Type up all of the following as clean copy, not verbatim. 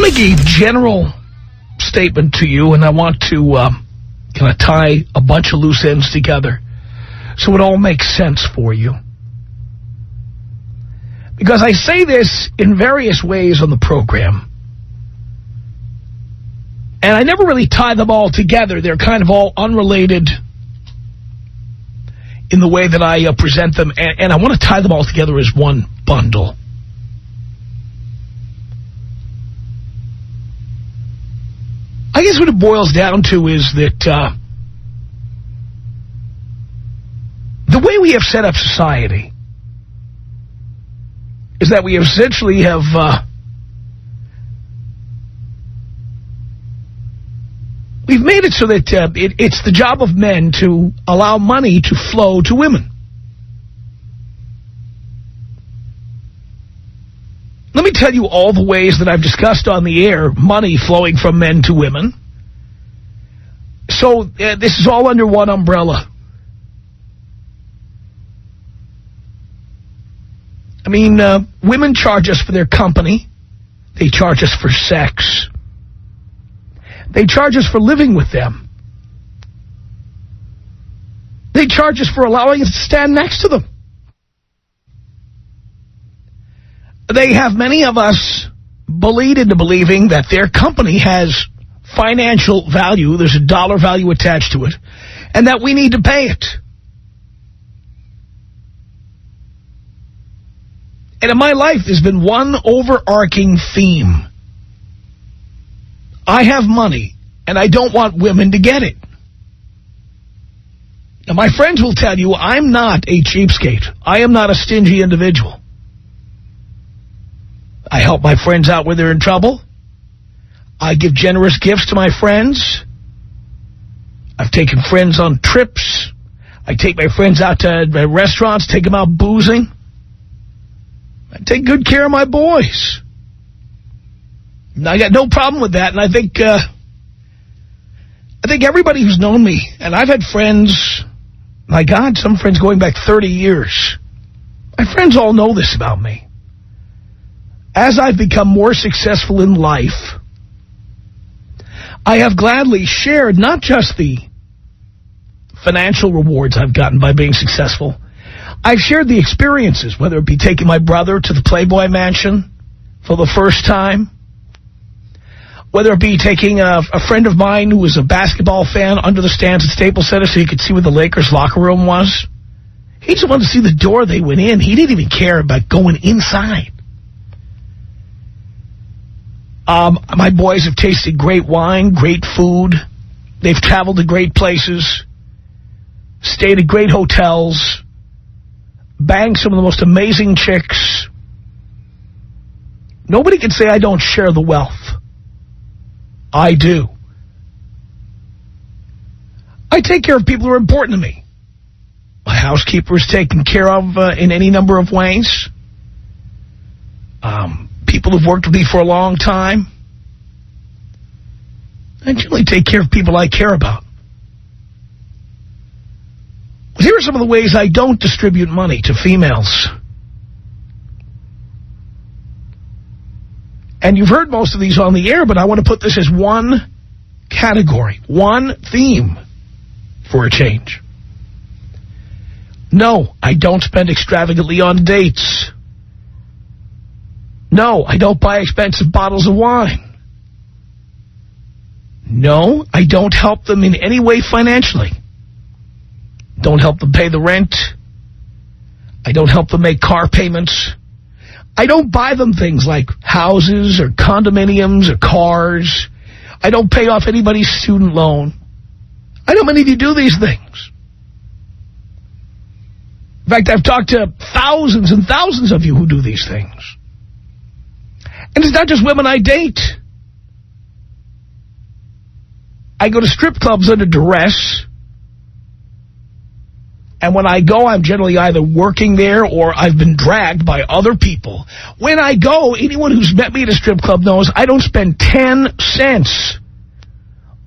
make a general statement to you, and I want to kind of tie a bunch of loose ends together so it all makes sense for you. Because I say this in various ways on the program, and I never really tie them all together. They're kind of all unrelated in the way that I present them, and I want to tie them all together as one bundle. I guess what it boils down to is that the way we have set up society is that we essentially have we've made it so that it's the job of men to allow money to flow to women. Let me tell you all the ways that I've discussed on the air money flowing from men to women. So this is all under one umbrella. I mean, women charge us for their company. They charge us for sex. They charge us for living with them. They charge us for allowing us to stand next to them. They have many of us bullied into believing that their company has financial value, there's a dollar value attached to it, and that we need to pay it. And in my life, there's been one overarching theme. I have money, and I don't want women to get it. Now, my friends will tell you I'm not a cheapskate. I am not a stingy individual. I help my friends out when they're in trouble. I give generous gifts to my friends. I've taken friends on trips. I take my friends out to restaurants, take them out boozing. I take good care of my boys. And I got no problem with that, and I think everybody who's known me, and I've had friends, my God, some friends going back 30 years. My friends all know this about me. As I've become more successful in life, I have gladly shared not just the financial rewards I've gotten by being successful. I've shared the experiences, whether it be taking my brother to the Playboy Mansion for the first time, whether it be taking a friend of mine who was a basketball fan under the stands at Staples Center so he could see where the Lakers locker room was. He just wanted to see the door they went in. He didn't even care about going inside. My boys have tasted great wine, great food. They've traveled to great places, stayed at great hotels, banged some of the most amazing chicks. Nobody can say I don't share the wealth. I do. I take care of people who are important to me. My housekeeper is taken care of in any number of ways. People who've worked with me for a long time. I generally take care of people I care about. But here are some of the ways I don't distribute money to females. And you've heard most of these on the air, but I want to put this as one category, one theme for a change. No, I don't spend extravagantly on dates. No, I don't buy expensive bottles of wine. No, I don't help them in any way financially. Don't help them pay the rent. I don't help them make car payments. I don't buy them things like houses or condominiums or cars. I don't pay off anybody's student loan. I know many of you do these things. In fact, I've talked to thousands and thousands of you who do these things. And it's not just women I date. I go to strip clubs under duress. And when I go, I'm generally either working there or I've been dragged by other people. When I go, anyone who's met me at a strip club knows I don't spend 10 cents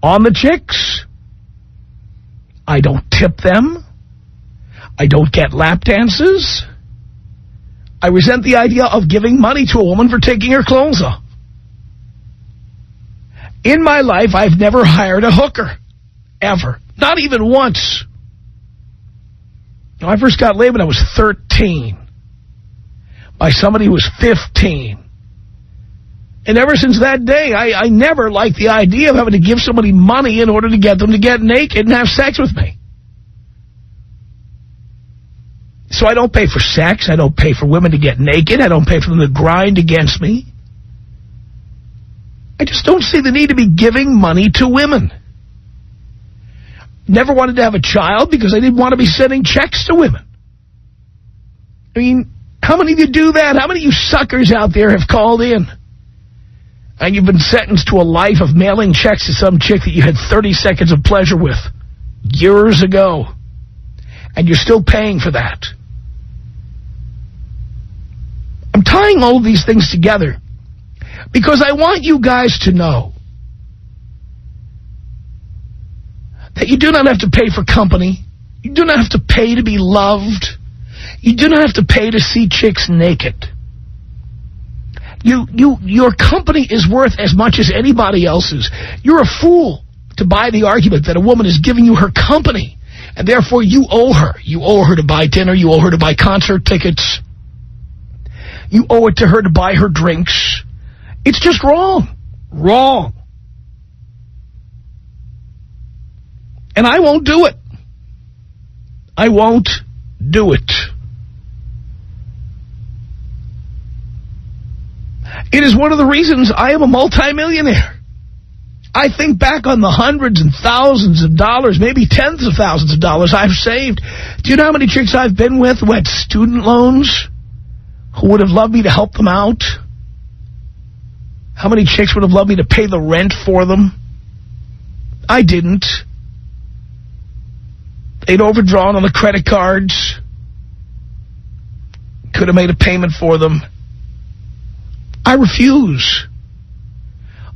on the chicks. I don't tip them. I don't get lap dances. I resent the idea of giving money to a woman for taking her clothes off. In my life, I've never hired a hooker. Ever. Not even once. I first got laid when I was 13. By somebody who was 15. And ever since that day, I never liked the idea of having to give somebody money in order to get them to get naked and have sex with me. So I don't pay for sex. I don't pay for women to get naked. I don't pay for them to grind against me. I just don't see the need to be giving money to women. Never wanted to have a child because I didn't want to be sending checks to women. I mean, how many of you do that? How many of you suckers out there have called in? And you've been sentenced to a life of mailing checks to some chick that you had 30 seconds of pleasure with years ago. And you're still paying for that. I'm tying all of these things together because I want you guys to know that you do not have to pay for company. You do not have to pay to be loved. You do not have to pay to see chicks naked. Your company is worth as much as anybody else's. You're a fool to buy the argument that a woman is giving you her company, and therefore you owe her. You owe her to buy dinner. You owe her to buy concert tickets. You owe it to her to buy her drinks. It's just wrong. Wrong. And I won't do it. I won't do it. It is one of the reasons I am a multimillionaire. I think back on the hundreds and thousands of dollars, maybe tens of thousands of dollars I've saved. Do you know how many chicks I've been with who had student loans, who would have loved me to help them out? How many chicks would have loved me to pay the rent for them? I didn't. They'd overdrawn on the credit cards. Could have made a payment for them. I refuse.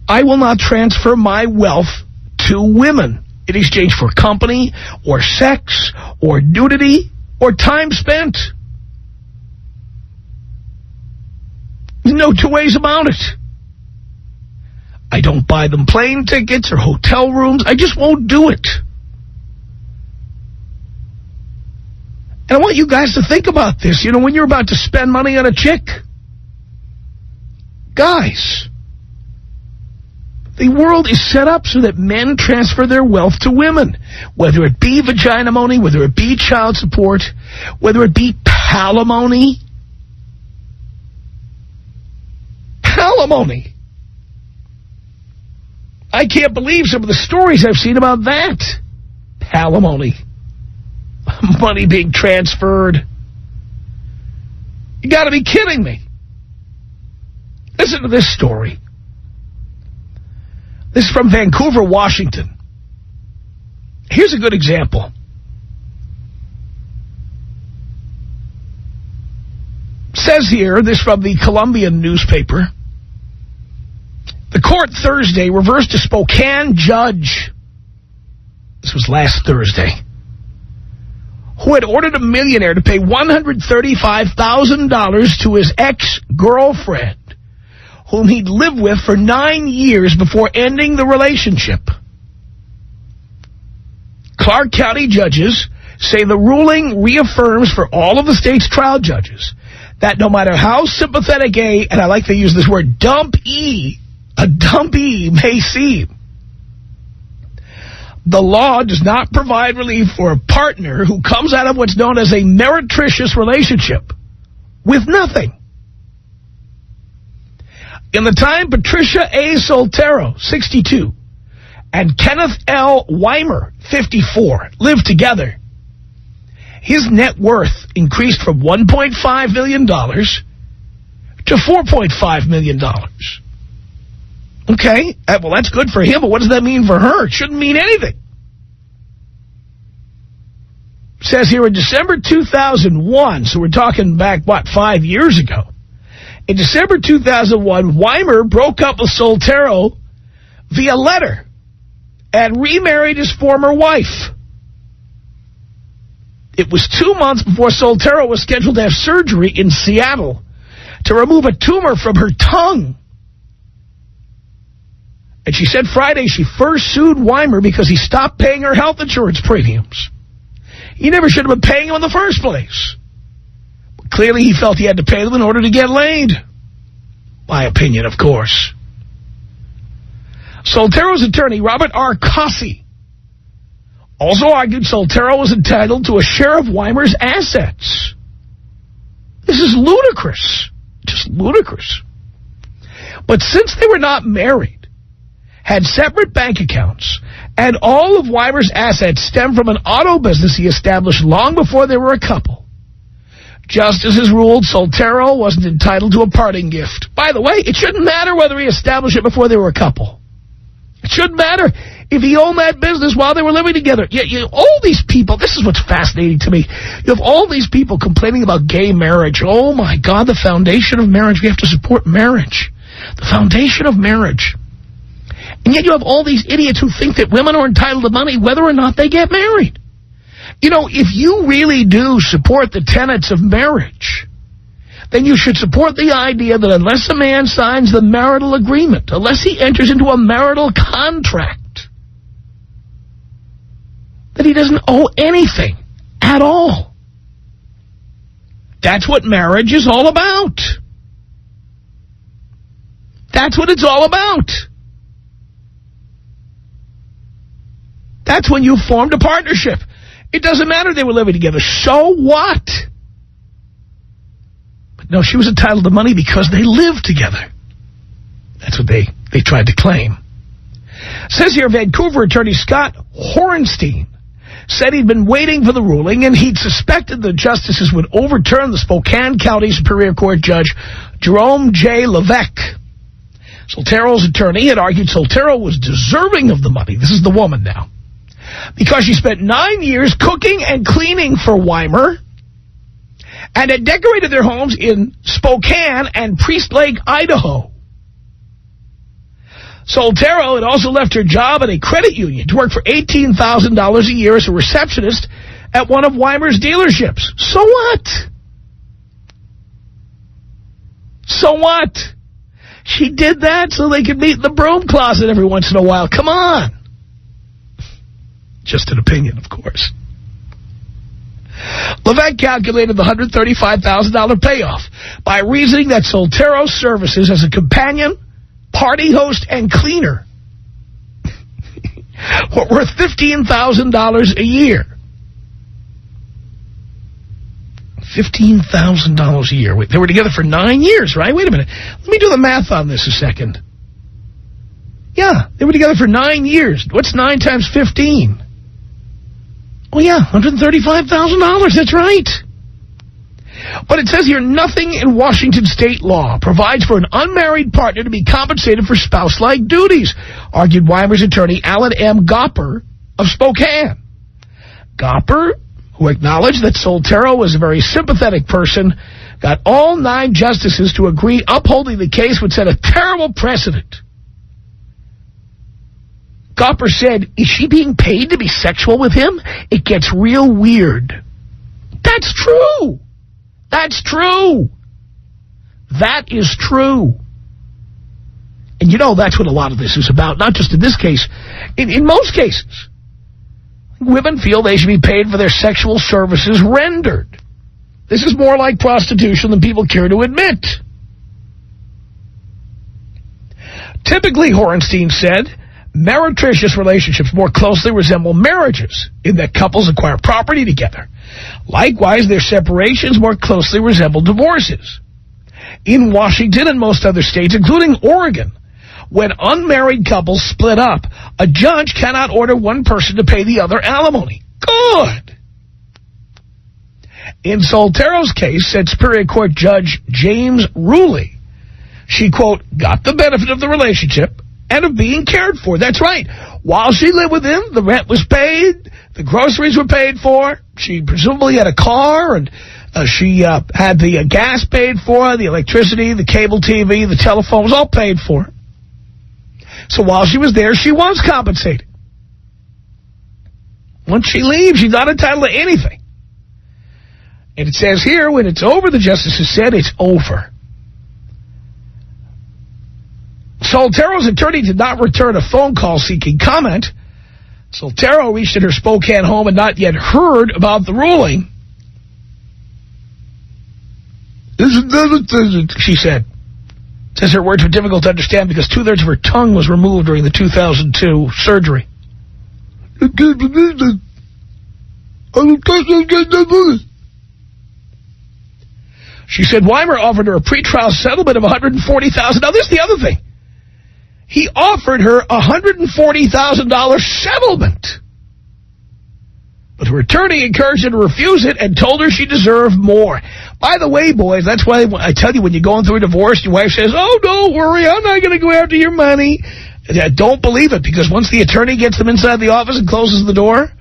I will not transfer my wealth to women in exchange for company or sex or nudity or time spent. There's no two ways about it. I don't buy them plane tickets or hotel rooms. I just won't do it. And I want you guys to think about this. You know, when you're about to spend money on a chick, guys, the world is set up so that men transfer their wealth to women, whether it be vagina-money, whether it be child support, whether it be palimony. Palimony. I can't believe some of the stories I've seen about that. Palimony. Money being transferred. You got to be kidding me. Listen to this story. This is from Vancouver, Washington. Here's a good example. Says here, this from the Columbian newspaper, the court Thursday reversed a Spokane judge. This was last Thursday. Who had ordered a millionaire to pay $135,000 to his ex-girlfriend, whom he'd lived with for 9 years before ending the relationship. Clark County judges say the ruling reaffirms for all of the state's trial judges that no matter how sympathetic and I like to use this word, a dumpy may seem, the law does not provide relief for a partner who comes out of what's known as a meretricious relationship with nothing. In the time Patricia A. Soltero, 62, and Kenneth L. Weimer, 54, lived together, his net worth increased from $1.5 million to $4.5 million. Okay, well, that's good for him, but what does that mean for her? It shouldn't mean anything. It says here in December 2001, so we're talking back, 5 years ago. In December 2001, Weimer broke up with Soltero via letter and remarried his former wife. It was 2 months before Soltero was scheduled to have surgery in Seattle to remove a tumor from her tongue. And she said Friday she first sued Weimer because he stopped paying her health insurance premiums. He never should have been paying them in the first place. But clearly he felt he had to pay them in order to get laid. My opinion, of course. Soltero's attorney, Robert R. Cossey, also argued Soltero was entitled to a share of Weimer's assets. This is ludicrous. Just ludicrous. But since they were not married, had separate bank accounts, and all of Weimer's assets stemmed from an auto business he established long before they were a couple, justices ruled Soltero wasn't entitled to a parting gift. By the way, it shouldn't matter whether he established it before they were a couple. It shouldn't matter if he owned that business while they were living together. All these people, this is what's fascinating to me. You have all these people complaining about gay marriage. Oh, my God, the foundation of marriage. We have to support marriage. The foundation of marriage. And yet you have all these idiots who think that women are entitled to money whether or not they get married. You know, if you really do support the tenets of marriage, then you should support the idea that unless a man signs the marital agreement, unless he enters into a marital contract, that he doesn't owe anything at all. That's what marriage is all about. That's what it's all about. That's when you formed a partnership. It doesn't matter they were living together. So what? But no, she was entitled to money because they lived together. That's what they tried to claim. Says here, Vancouver attorney Scott Horenstein said he'd been waiting for the ruling and he'd suspected the justices would overturn the Spokane County Superior Court Judge Jerome J. Levesque. Soltero's attorney had argued Soltero was deserving of the money. This is the woman now. Because she spent 9 years cooking and cleaning for Weimer and had decorated their homes in Spokane and Priest Lake, Idaho. Soltero had also left her job at a credit union to work for $18,000 a year as a receptionist at one of Weimer's dealerships. So what? So what? She did that so they could meet in the broom closet every once in a while. Come on. Just an opinion, of course. Levesque calculated the $135,000 payoff by reasoning that Soltero's services as a companion, party host, and cleaner were worth $15,000 a year. $15,000 a year. They were together for 9 years, right? Wait a minute. Let me do the math on this a second. Yeah, they were together for 9 years. What's 9 times 15? Oh, yeah, $135,000. That's right. But it says here, nothing in Washington state law provides for an unmarried partner to be compensated for spouse-like duties, argued Weimer's attorney Alan M. Gopper of Spokane. Gopper, who acknowledged that Soltero was a very sympathetic person, got all 9 justices to agree upholding the case would set a terrible precedent. Gopper said, is she being paid to be sexual with him? It gets real weird. That's true. That's true. That is true. And you know that's what a lot of this is about, not just in this case. In most cases, women feel they should be paid for their sexual services rendered. This is more like prostitution than people care to admit. Typically, Horenstein said, meretricious relationships more closely resemble marriages in that couples acquire property together. Likewise, their separations more closely resemble divorces. In Washington and most other states, including Oregon, when unmarried couples split up, a judge cannot order one person to pay the other alimony. Good. In Soltero's case, said Superior Court Judge James Ruley, she, quote, got the benefit of the relationship and of being cared for. That's right. While she lived with him, the rent was paid, the groceries were paid for, she presumably had a car, and she had the gas paid for, the electricity, the cable TV, the telephone was all paid for. So while she was there, she was compensated. Once she leaves, she's not entitled to anything. And it says here, when it's over, the justices said it's over. Soltero's attorney did not return a phone call seeking comment. Soltero reached in her Spokane home and not yet heard about the ruling. She said. Says her words were difficult to understand because 2/3 of her tongue was removed during the 2002 surgery. She said Weimer offered her a pretrial settlement of $140,000. Now, this is the other thing. He offered her a $140,000 settlement. But her attorney encouraged her to refuse it and told her she deserved more. By the way, boys, that's why I tell you, when you're going through a divorce, your wife says, oh, don't worry, I'm not going to go after your money. Don't believe it, because once the attorney gets them inside the office and closes the door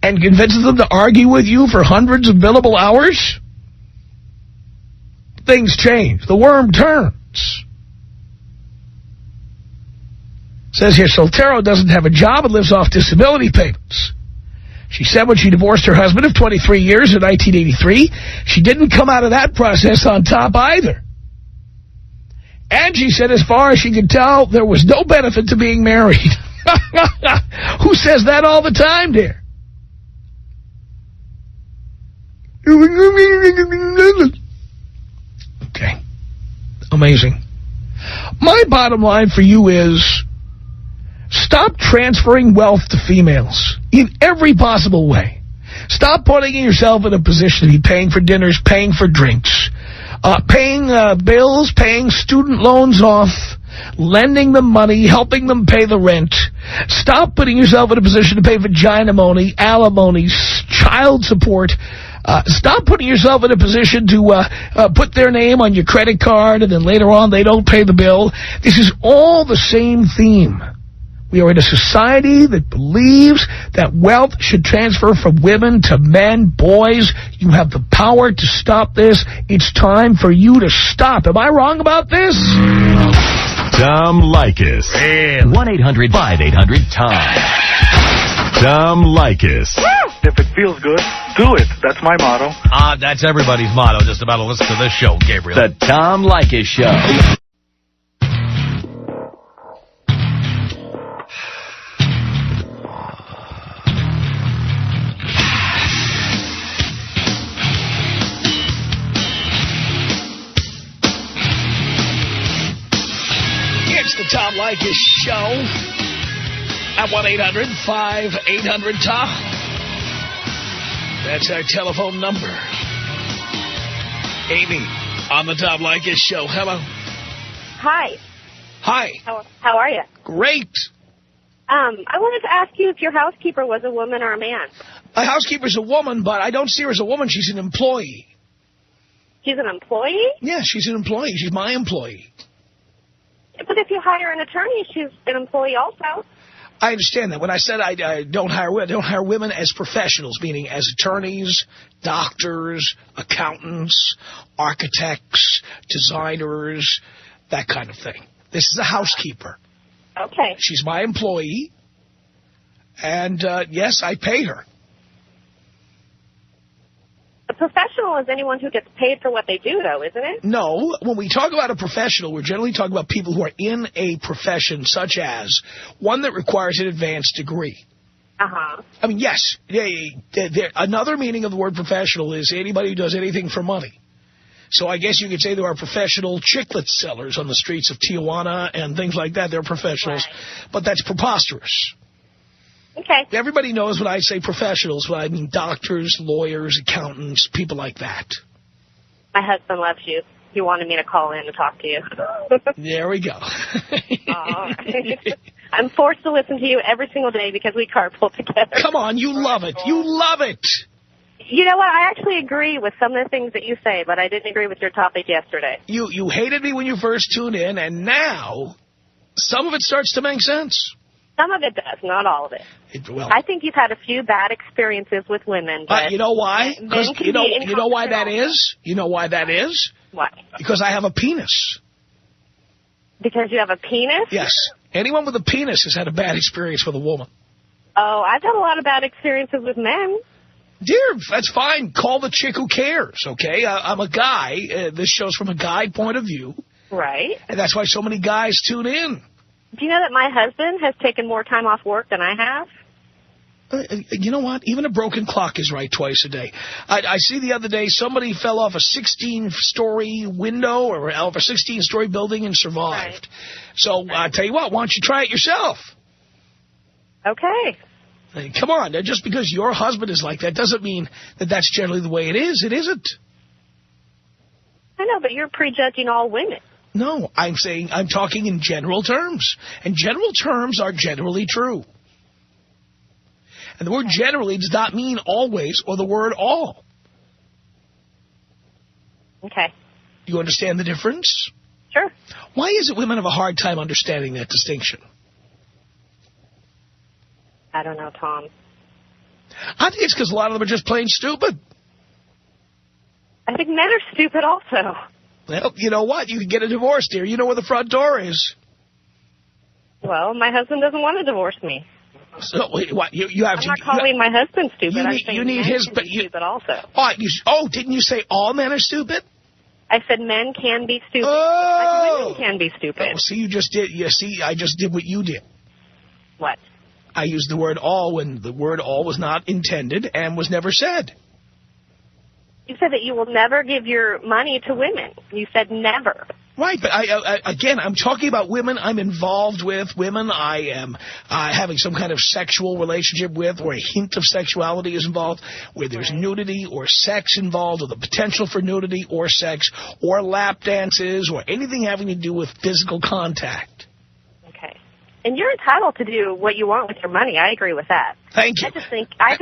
and convinces them to argue with you for hundreds of billable hours, things change. The worm turns. Says here, Soltero doesn't have a job and lives off disability payments. She said when she divorced her husband of 23 years in 1983, she didn't come out of that process on top either. And she said as far as she could tell, there was no benefit to being married. Who says that all the time, dear? Okay. Amazing. My bottom line for you is, stop transferring wealth to females in every possible way. Stop putting yourself in a position to be paying for dinners, paying for drinks, paying bills, paying student loans off, lending them money, helping them pay the rent. Stop putting yourself in a position to pay vagina-money, alimony, child support. Stop putting yourself in a position to put their name on your credit card and then later on they don't pay the bill. This is all the same theme. We are in a society that believes that wealth should transfer from women to men. Boys, you have the power to stop this. It's time for you to stop. Am I wrong about this? Tom Leykis. 1-800-5800-TOM. Tom Leykis. If it feels good, do it. That's my motto. That's everybody's motto, just about to listen to this show, Gabriel. The Tom Leykis Show. It's the Tom Leykis Show at 1-800-5800-TOM. That's our telephone number. Amy on the Tom Leykis Show. Hello. Hi. Hi. How are you? Great. I wanted to ask you if your housekeeper was a woman or a man. My housekeeper's a woman, but I don't see her as a woman. She's an employee. She's an employee? Yeah, she's an employee. She's my employee. But if you hire an attorney, she's an employee also. I understand that. When I said I don't hire women as professionals, meaning as attorneys, doctors, accountants, architects, designers, that kind of thing. This is a housekeeper. Okay. She's my employee, and yes, I pay her. A professional is anyone who gets paid for what they do, though, isn't it? No. When we talk about a professional, we're generally talking about people who are in a profession such as one that requires an advanced degree. Uh-huh. I mean, yes. Another meaning of the word professional is anybody who does anything for money. So I guess you could say there are professional chiclet sellers on the streets of Tijuana and things like that. They're professionals. Right. But that's preposterous. Okay. Everybody knows when I say professionals, when I mean doctors, lawyers, accountants, people like that. My husband loves you. He wanted me to call in and talk to you. There we go. I'm forced to listen to you every single day because we carpool together. Come on, you love it. You love it. You know what? I actually agree with some of the things that you say, but I didn't agree with your topic yesterday. You hated me when you first tuned in, and now some of it starts to make sense. Some of it does, not all of it. I think you've had a few bad experiences with women. But you know why? Because you know why that is? You know why that is? Why? Because I have a penis. Because you have a penis? Yes. Anyone with a penis has had a bad experience with a woman. Oh, I've had a lot of bad experiences with men. Dear, that's fine. Call the chick who cares, okay? I'm a guy. This show's from a guy point of view. Right. And that's why so many guys tune in. Do you know that my husband has taken more time off work than I have? You know what? Even a broken clock is right twice a day. I see the other day somebody fell off a 16-story window or off a 16-story building and survived. Right. So I tell you what, why don't you try it yourself? Okay. Hey, come on. Just because your husband is like that doesn't mean that that's generally the way it is. It isn't. I know, but you're prejudging all women. No, I'm talking in general terms. And general terms are generally true. And the word generally does not mean always or the word all. Okay. Do you understand the difference? Sure. Why is it women have a hard time understanding that distinction? I don't know, Tom. I think it's because a lot of them are just plain stupid. I think men are stupid also. Well, you know what? You can get a divorce, dear. You know where the front door is. Well, my husband doesn't want to divorce me. So, wait, what? You have I'm not calling my husband stupid. You need his, but stupid also. Didn't you say all men are stupid? I said men can be stupid. Oh. Like women can be stupid. Oh, see, you just did. You see, I just did what you did. What? I used the word all when the word all was not intended and was never said. You said that you will never give your money to women. You said never. Right, but again, I'm talking about women I'm involved with, women I am having some kind of sexual relationship with, where a hint of sexuality is involved, where there's nudity or sex involved, or the potential for nudity or sex, or lap dances, or anything having to do with physical contact. Okay. And you're entitled to do what you want with your money. I agree with that. Thank you.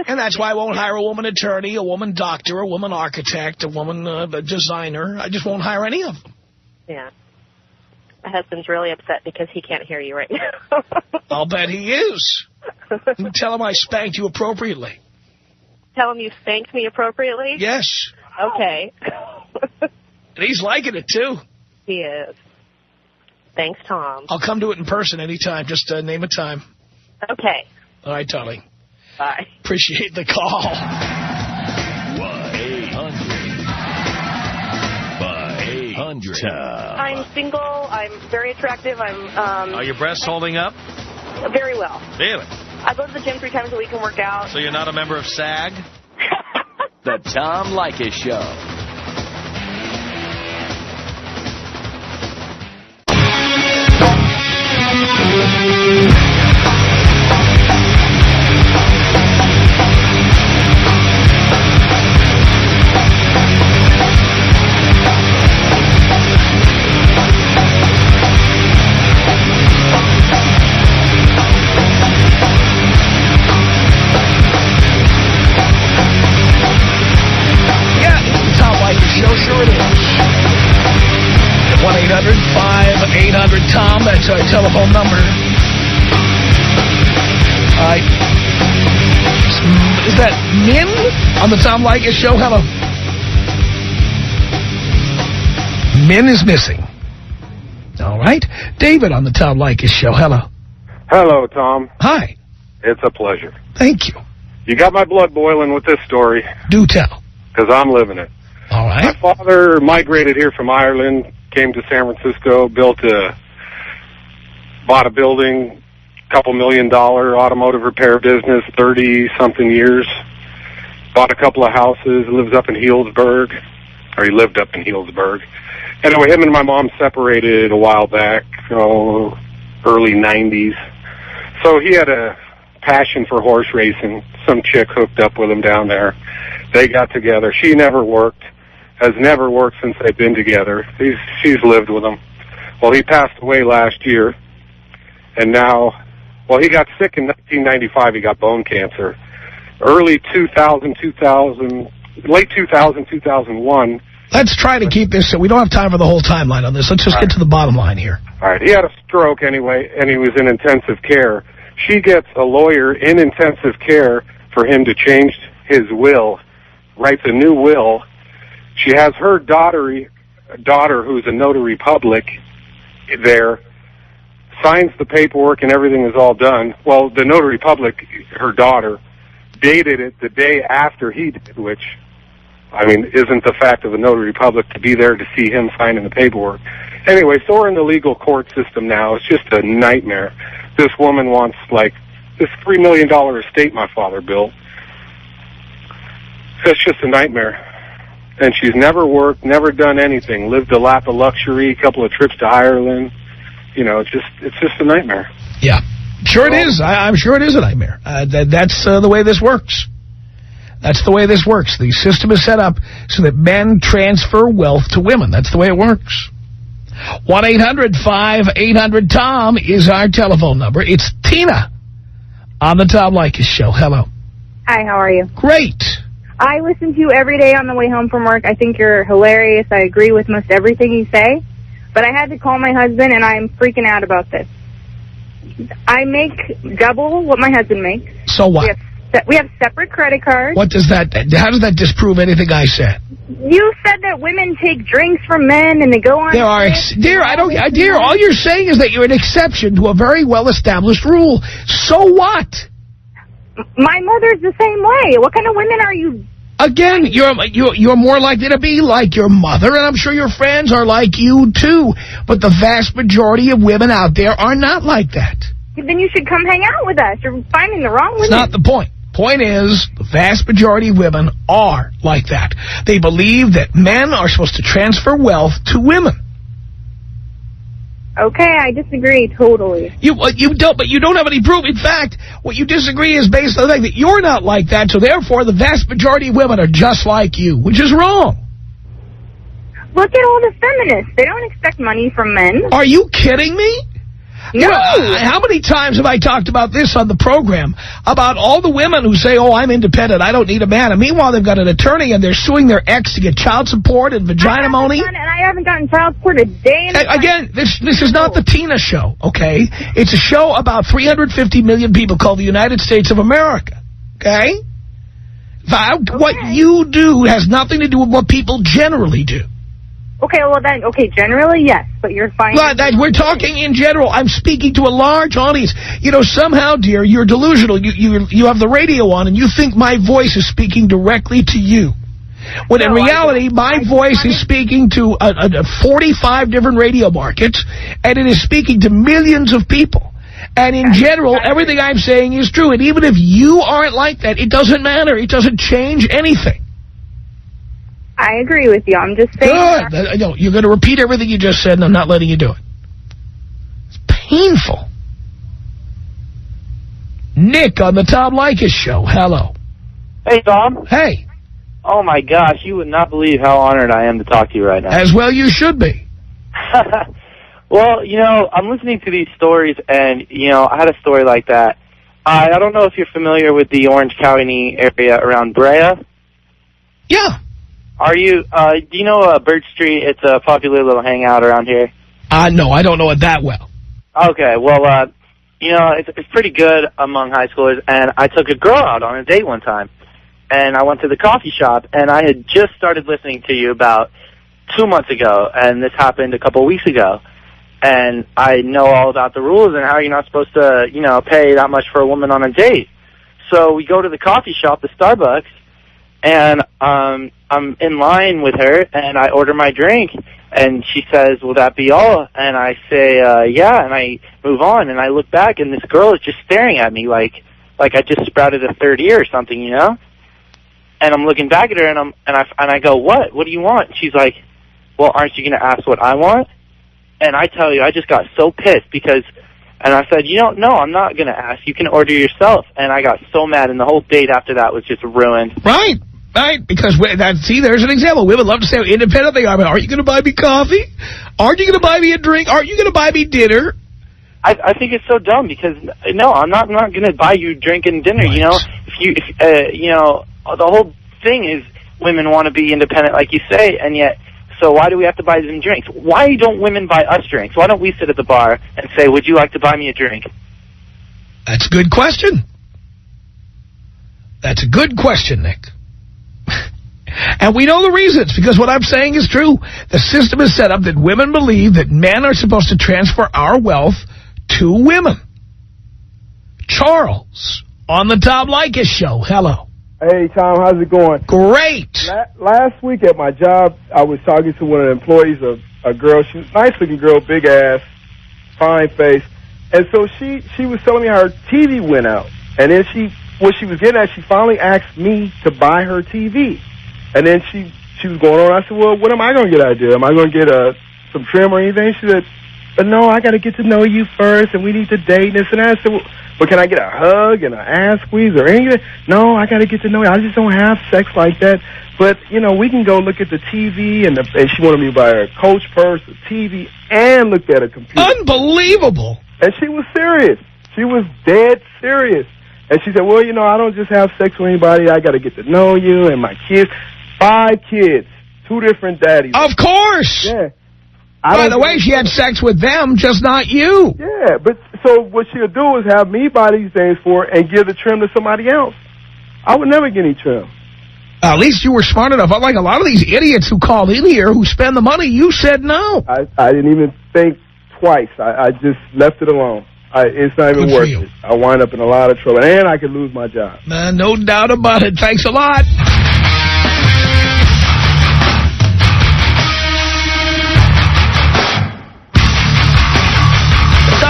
And that's why I won't hire a woman attorney, a woman doctor, a woman architect, a woman designer. I just won't hire any of them. Yeah. My husband's really upset because he can't hear you right now. I'll bet he is. Tell him I spanked you appropriately. Tell him you spanked me appropriately? Yes. Okay. And he's liking it, too. He is. Thanks, Tom. I'll come to it in person anytime. Just name a time. Okay. All right, darling. Bye. Appreciate the call. 1-800-5800. I'm single. I'm very attractive. Are your breasts holding up? Very well. Really? I go to the gym 3 times a week and work out. So you're not a member of SAG? The Tom Leykis Show. Tom, that's our telephone number. All right. Is that Min on the Tom Leykis Show? Hello. Min is missing. All right. David on the Tom Leykis Show. Hello. Hello, Tom. Hi. It's a pleasure. Thank you. You got my blood boiling with this story. Do tell. Because I'm living it. All right. My father migrated here from Ireland, came to San Francisco, bought a building, $2 million automotive repair business, 30-something years. Bought a couple of houses, lives up in Healdsburg, or he lived up in Healdsburg. Anyway, him and my mom separated a while back, early 90s. So he had a passion for horse racing. Some chick hooked up with him down there. They got together. She never worked, has never worked since they've been together. She's lived with him. Well, he passed away last year. And now, well, he got sick in 1995. He got bone cancer. Early 2000, late 2001. Let's try to keep this. So we don't have time for the whole timeline on this. Let's just get to the bottom line here. All right. He had a stroke anyway, and he was in intensive care. She gets a lawyer in intensive care for him to change his will, writes a new will. She has her daughter, who's a notary public, there, signs the paperwork and everything is all done. Well, the notary public, her daughter, dated it the day after he did, which I mean, isn't the fact of the notary public to be there to see him signing the paperwork? Anyway, so we're in the legal court system now. It's just a nightmare. This woman wants, like, this $3 million estate my father built. It's just a nightmare. And she's never worked, never done anything, lived a lap of luxury, a couple of trips to Ireland. You know, it's just a nightmare. Yeah, sure it is. I'm sure it is a nightmare. That's the way this works. That's the way this works. The system is set up so that men transfer wealth to women. That's the way it works. 1-800-5800-TOM is our telephone number. It's Tina on the Tom Leykis Show. Hello. Hi, how are you? Great. I listen to you every day on the way home from work. I think you're hilarious. I agree with most everything you say. But I had to call my husband, and I'm freaking out about this. I make double what my husband makes. So what? We have separate credit cards. What does that? How does that disprove anything I said? You said that women take drinks from men and they go on. There are, dear. Dear. All you're saying is that you're an exception to a very well-established rule. So what? My mother's the same way. What kind of women are you? Again, you're more likely to be like your mother, and I'm sure your friends are like you too. But the vast majority of women out there are not like that. Then you should come hang out with us. You're finding the wrong women. It's not the point. Point is, the vast majority of women are like that. They believe that men are supposed to transfer wealth to women. Okay, I disagree totally. You don't have any proof. In fact, what you disagree is based on the fact that you're not like that, so therefore the vast majority of women are just like you, which is wrong. Look at all the feminists. They don't expect money from men. Are you kidding me? No. You know, how many times have I talked about this on the program, about all the women who say, oh, I'm independent, I don't need a man, and meanwhile they've got an attorney and they're suing their ex to get child support and vagina money? And I haven't gotten child support a day in my life. Again, this is not the Tina show, okay? It's a show about 350 million people called the United States of America, okay? What you do has nothing to do with what people generally do. Okay, well then, generally, yes, but you're fine. We're talking in general. I'm speaking to a large audience. You know, somehow, dear, you're delusional. You have the radio on, and you think my voice is speaking directly to you. When in reality, my voice is speaking to 45 different radio markets, and it is speaking to millions of people. And in general, everything I'm saying is true. And even if you aren't like that, it doesn't matter. It doesn't change anything. I agree with you. I'm just saying. Good. No, you're going to repeat everything you just said, and I'm not letting you do it. It's painful. Nick on the Tom Leykis Show. Hello. Hey, Tom. Hey. Oh, my gosh. You would not believe how honored I am to talk to you right now. As well you should be. Well, you know, I'm listening to these stories, and, you know, I had a story like that. I don't know if you're familiar with the Orange County area around Brea. Yeah. Are you, do you know Birch Street? It's a popular little hangout around here. No, I don't know it that well. Okay, well, you know, it's pretty good among high schoolers, and I took a girl out on a date one time, and I went to the coffee shop, and I had just started listening to you about 2 months ago, and this happened a couple of weeks ago, and I know all about the rules and how you're not supposed to, you know, pay that much for a woman on a date. So we go to the coffee shop, the Starbucks, and I'm in line with her, and I order my drink, and she says, will that be all? And I say, yeah, and I move on, and I look back, and this girl is just staring at me like I just sprouted a third ear or something, you know? And I'm looking back at her, and I go, what? What do you want? And she's like, well, aren't you going to ask what I want? And I tell you, I just got so pissed because, and I said, you don't know, I'm not going to ask. You can order yourself. And I got so mad, and the whole date after that was just ruined. Right. Right, because, see, there's an example. Women love to say how independent they are, but are you going to buy me coffee? Aren't you going to buy me a drink? Aren't you going to buy me dinner? I think it's so dumb because, no, I'm not going to buy you drink and dinner, right. You know? You know, the whole thing is women want to be independent, like you say, and yet, so why do we have to buy them drinks? Why don't women buy us drinks? Why don't we sit at the bar and say, would you like to buy me a drink? That's a good question. That's a good question, Nick. And we know the reasons, because what I'm saying is true. The system is set up that women believe that men are supposed to transfer our wealth to women. Charles, on the Tom Leykis Show. Hello. Hey, Tom, how's it going? Great. Last week at my job, I was talking to one of the employees, a girl, she was a nice-looking girl, big ass, fine face. And so she was telling me how her TV went out. And then what she was getting at, she finally asked me to buy her TV. And then she was going on. I said, well, what am I going to get out of it? Am I going to get some trim or anything? She said, but no, I got to get to know you first, and we need to date this and that. I said, well, but can I get a hug and an ass squeeze or anything? No, I got to get to know you. I just don't have sex like that. But, you know, we can go look at the TV, and she wanted me to buy her a Coach purse, a TV, and look at a computer. Unbelievable. And she was serious. She was dead serious. And she said, well, you know, I don't just have sex with anybody. I got to get to know you and my kids. 5 kids, 2 different daddies. Of course. Yeah. By the way, she had sex with them, just not you. Yeah, but so what she'll do is have me buy these things for her and give the trim to somebody else. I would never get any trim. At least you were smart enough. Unlike a lot of these idiots who call in here who spend the money, you said no. I didn't even think twice. I just left it alone. It's not even worth it. I wind up in a lot of trouble, and I could lose my job. No doubt about it. Thanks a lot.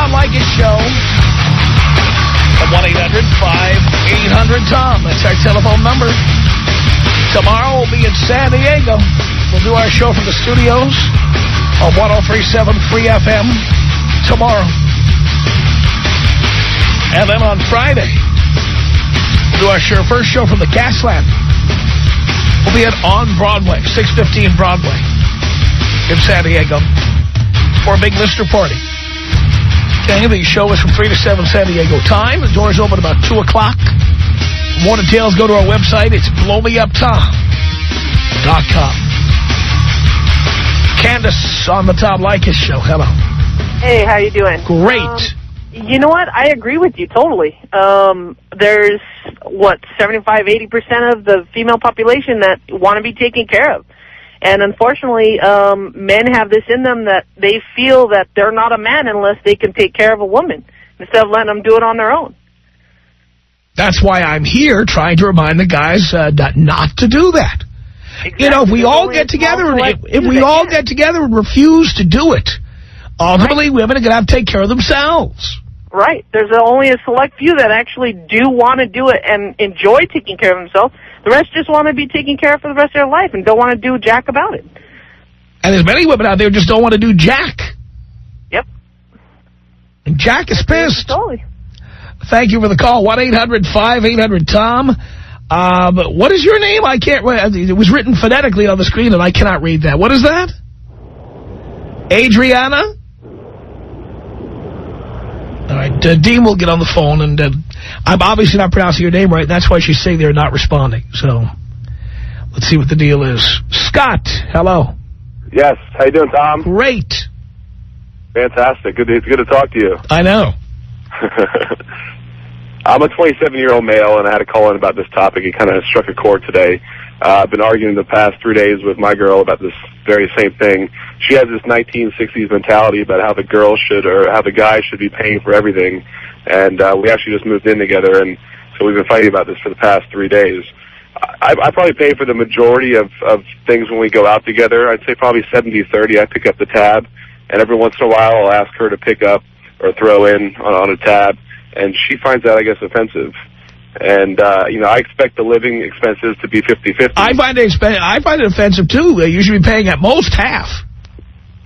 Leykis Show. 1-800-5800-TOM. That's our telephone number. Tomorrow we'll be in San Diego. We'll do our show from the studios on 103.7 Free FM tomorrow. And then on Friday, we'll do our first show from the Gaslamp. We'll be On Broadway, 615 Broadway in San Diego for a big listener party. Okay, the show is from 3 to 7 San Diego time. The doors open about 2 o'clock. For more details, go to our website. It's blowmeuptom.com. Candace on the Tom Leykis Show. Hello. Hey, how you doing? Great. You know what? I agree with you totally. There's, 75-80% of the female population that want to be taken care of. And unfortunately, men have this in them that they feel that they're not a man unless they can take care of a woman, instead of letting them do it on their own. That's why I'm here trying to remind the guys not to do that. Exactly. You know, if we all get together and refuse to do it, ultimately women are going to have to take care of themselves. Right. There's only a select few that actually do want to do it and enjoy taking care of themselves. The rest just want to be taken care of for the rest of their life and don't want to do jack about it. And there's many women out there who just don't want to do jack. Yep. And Jack is pissed. Totally. Thank you for the call. 1-800-5800-TOM. What is your name? I can't read. It was written phonetically on the screen, and I cannot read that. What is that? Adriana? All right, Dean will get on the phone, and I'm obviously not pronouncing your name right. That's why she's saying they're not responding. So let's see what the deal is. Scott, hello. Yes, how you doing, Tom? Great. Fantastic. It's good to talk to you. I know. I'm a 27-year-old male, and I had to call in about this topic. It kind of struck a chord today. I've been arguing the past 3 days with my girl about this very same thing. She has this 1960s mentality about how the girl should, or how the guy should be paying for everything. And we actually just moved in together, and so we've been fighting about this for the past 3 days. I probably pay for the majority of things when we go out together. I'd say probably 70-30. I pick up the tab, and every once in a while I'll ask her to pick up or throw in on a tab, and she finds that, I guess, offensive. And, you know, I expect the living expenses to be 50-50. I find it offensive, too. You should be paying at most half.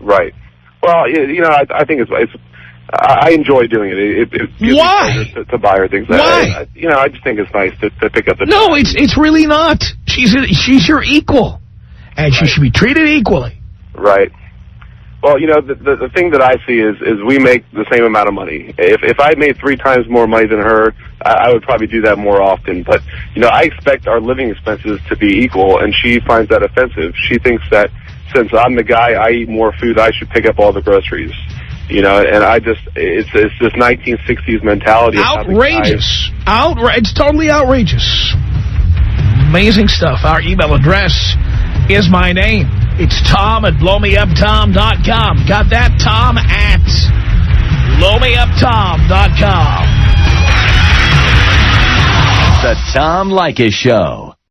Right. Well, you know, I think I enjoy doing it. It gives Why? me pleasure to buy her things. Why? You know, I just think it's nice to pick up the... No, it's really not. She's your equal, and she should be treated equally. Right. Well, you know, the thing that I see is we make the same amount of money. If I made 3 times more money than her, I would probably do that more often. But, you know, I expect our living expenses to be equal, and she finds that offensive. She thinks that since I'm the guy, I eat more food, I should pick up all the groceries. You know, and it's this 1960s mentality. Outrageous. It's totally outrageous. Amazing stuff. Our email address is my name. It's Tom@blowmeuptom.com. Got that? Tom@blowmeuptom.com. The Tom Leykis Show.